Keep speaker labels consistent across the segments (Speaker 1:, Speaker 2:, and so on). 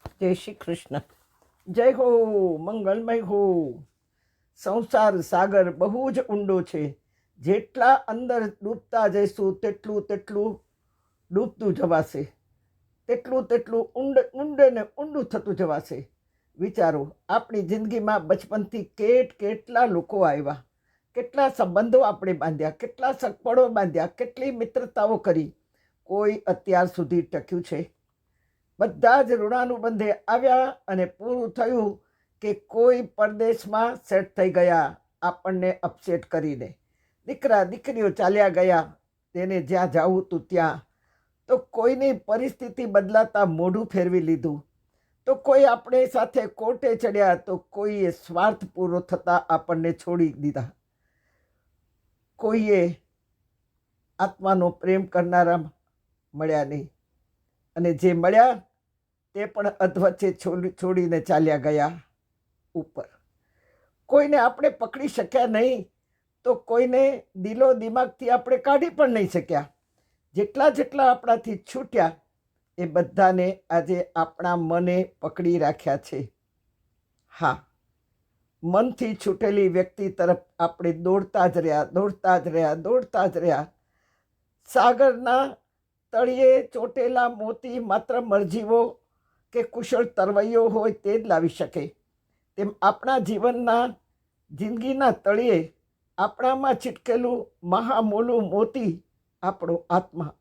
Speaker 1: જય શ્રી કૃષ્ણ. જય હો, મંગલમય હો. સંસાર સાગર બહુ જ ઊંડો છે. જેટલા અંદર ડૂબતા જઈશું તેટલું તેટલું ડૂબતું જવાશે, તેટલું તેટલું ઊંડે ને ઊંડું થતું જવાશે. વિચારો, આપણી જિંદગીમાં બચપનથી કેટલા લોકો આવ્યા, કેટલા સંબંધો આપણે બાંધ્યા, કેટલા સગપડો બાંધ્યા, કેટલી મિત્રતાઓ કરી. કોઈ અત્યાર સુધી ટક્યું છે? બધા જ ઋણાનુબંધે આવ્યા અને પૂરું થયું કે કોઈ પરદેશમાં સેટ થઈ ગયા આપણને અપસેટ કરીને. દીકરા દીકરીઓ ચાલ્યા ગયા, તેને જ્યાં જવું હતું ત્યાં. તો કોઈની પરિસ્થિતિ બદલાતા મોઢું ફેરવી લીધું, તો કોઈ આપણે સાથે કોર્ટે ચડ્યા, તો કોઈએ સ્વાર્થ પૂરો થતાં આપણને છોડી દીધા. કોઈએ આત્માનો પ્રેમ કરનારા મળ્યા નહીં, અને જે મળ્યા તે પણ અધવચ્ચે છોડીને ચાલ્યા ગયા ઉપર. કોઈને આપણે પકડી શક્યા નહીં, તો કોઈને દિલો દિમાગથી આપણે કાઢી પણ નહીં શક્યા. જેટલા આપણાથી છૂટ્યા એ બધાને આજે આપણા મને પકડી રાખ્યા છે. હા, મનથી છૂટેલી વ્યક્તિ તરફ આપણે દોડતા જ રહ્યા. સાગરના તળિયે ચોટેલા મોતી માત્ર મરજીવો કે કુશળ તરવૈયો હોય તે જ લાવી શકે. તેમ આપણા જિંદગીના તળિયે આપણામાં છીટકેલું મહામોલું મોતી આપણો આત્મા,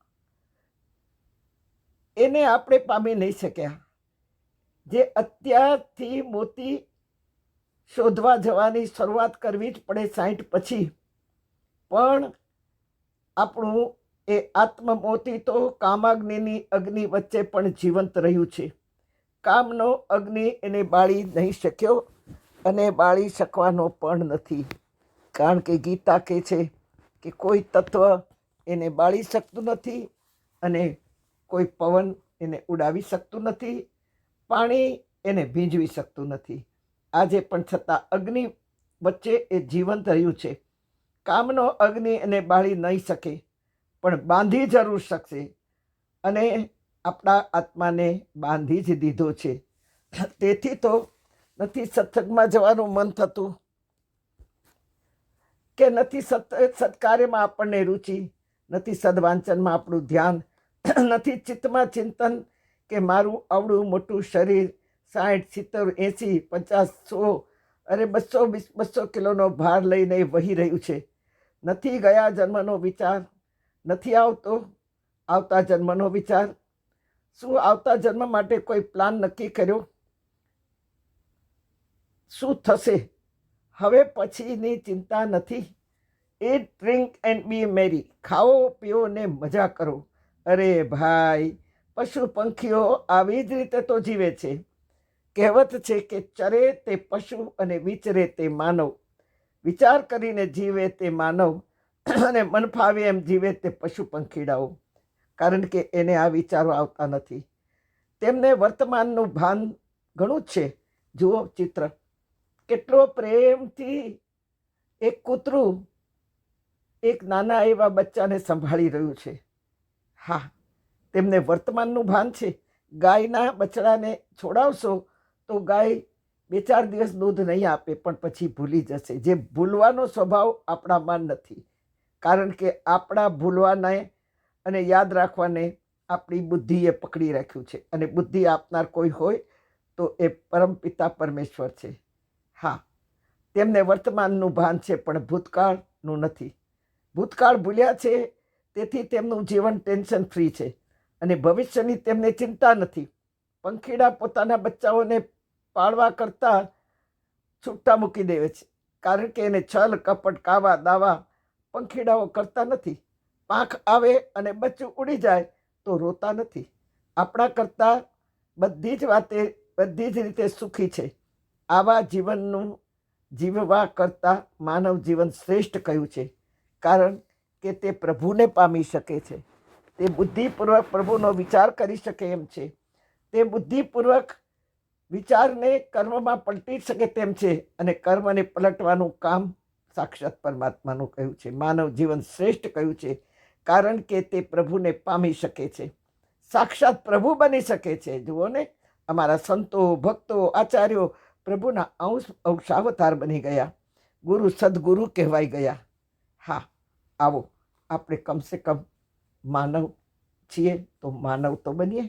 Speaker 1: એને આપણે પામી નહીં શક્યા. જે અત્યારથી મોતી શોધવા જવાની શરૂઆત કરવી જ પડે 60 પછી. પણ આપણું એ આત્મમોતી તો કામાગ્નિની અગ્નિ વચ્ચે પણ જીવંત રહ્યું છે. કામનો અગ્નિ એને બાળી નહીં શક્યો અને બાળી શકવાનો પણ નથી. કારણ કે ગીતા કહે છે કે કોઈ તત્વ એને બાળી શકતું નથી, અને કોઈ પવન એને ઉડાવી શકતું નથી, પાણી એને ભીંજવી શકતું નથી. આજે પણ છતાં અગ્નિ વચ્ચે એ જીવંત રહ્યું છે. કામનો અગ્નિ એને બાળી નહીં શકે, પણ બાંધી જરૂર શકશે. અને આપણા આત્માને બાંધી જ દીધો છે. તેથી તો નથી સત્સંગમાં જવાનું મન થતું, કે નથી સત્કાર્યમાં આપણને રુચિ, નથી સદવાંચનમાં આપણું ધ્યાન, નથી ચિત્તમાં ચિંતન કે મારું આવડું મોટું શરીર 60, 70, 80, 50, 100 અરે 200 કિલોનો ભાર લઈને વહી રહ્યું છે. નથી ગયા જન્મનો વિચાર, નથી આવતા જન્મનો વિચાર. શું આવતા જન્મ માટે કોઈ પ્લાન નક્કી કર્યો? શું થશે? હવે પછીની ચિંતા નથી. ઈટ, ડ્રિંક એન્ડ બી મેરી. ખાઓ પીઓ ને મજા કરો. અરે ભાઈ, પશુ પંખીઓ આવી જ રીતે તો જીવે છે. કહેવત છે કે ચરે તે પશુ અને વિચરે તે માનવ. વિચાર કરીને જીવે તે માનવ, અને મન ફાવે એમ જીવે તે પશુ પંખીડાઓ. કારણ કે એને આ વિચારો આવતા નથી. તેમને વર્તમાનનું ભાન ઘણું જ છે. જુઓ ચિત્ર, કેટલો પ્રેમથી એક કૂતરું એક નાના એવા બચ્ચાને સંભાળી રહ્યું છે. હા, તેમને વર્તમાનનું ભાન છે. ગાયના બચ્ચાને છોડાવશો તો ગાય 2-4 દિવસ દૂધ નહીં આપે, પણ પછી ભૂલી જશે. જે ભૂલવાનો સ્વભાવ આપણામાં નથી. કારણ કે આપણા ભૂલવાને અને યાદ રાખવાને આપણી બુદ્ધિએ પકડી રાખ્યું છે. અને બુદ્ધિ આપનાર કોઈ હોય તો એ પરમપિતા પરમેશ્વર છે. હા, તેમને વર્તમાનનું ભાન છે, પણ ભૂતકાળનું નથી. ભૂતકાળ ભૂલ્યા છે, તેથી તેમનું જીવન ટેન્શન ફ્રી છે, અને ભવિષ્યની તેમને ચિંતા નથી. પંખીડા પોતાના બચ્ચાઓને પાળવા કરતાં છૂટા મૂકી દેવે છે. કારણ કે એને છલ કપટ કાવા દાવા પંખીડાઓ કરતા નથી. પાંખ આવે અને બચ્ચું ઉડી જાય તો રોતા નથી. આપણા કરતાં બધી જ રીતે સુખી છે. આવા જીવનનું જીવવા કરતાં માનવ જીવન શ્રેષ્ઠ કયું છે. કારણ કે તે પ્રભુને પામી શકે છે. તે બુદ્ધિપૂર્વક પ્રભુનો વિચાર કરી શકે એમ છે. તે બુદ્ધિપૂર્વક વિચારને કર્મમાં પલટી શકે તેમ છે. અને કર્મને પલટવાનું કામ સાક્ષાત પરમાત્માનું કહ્યું છે. માનવ જીવન શ્રેષ્ઠ કહ્યું છે, કારણ કે તે પ્રભુને પામી શકે છે. સાક્ષાત પ્રભુ બની શકે છે. જુઓ ને, અમારા સંતો ભક્તો આચાર્યો પ્રભુના અંશાવતાર બની ગયા, ગુરુ સદગુરુ કહેવાઈ ગયા. હા, આવો આપણે કમસે કમ માનવ છીએ તો માનવ તો બનીએ.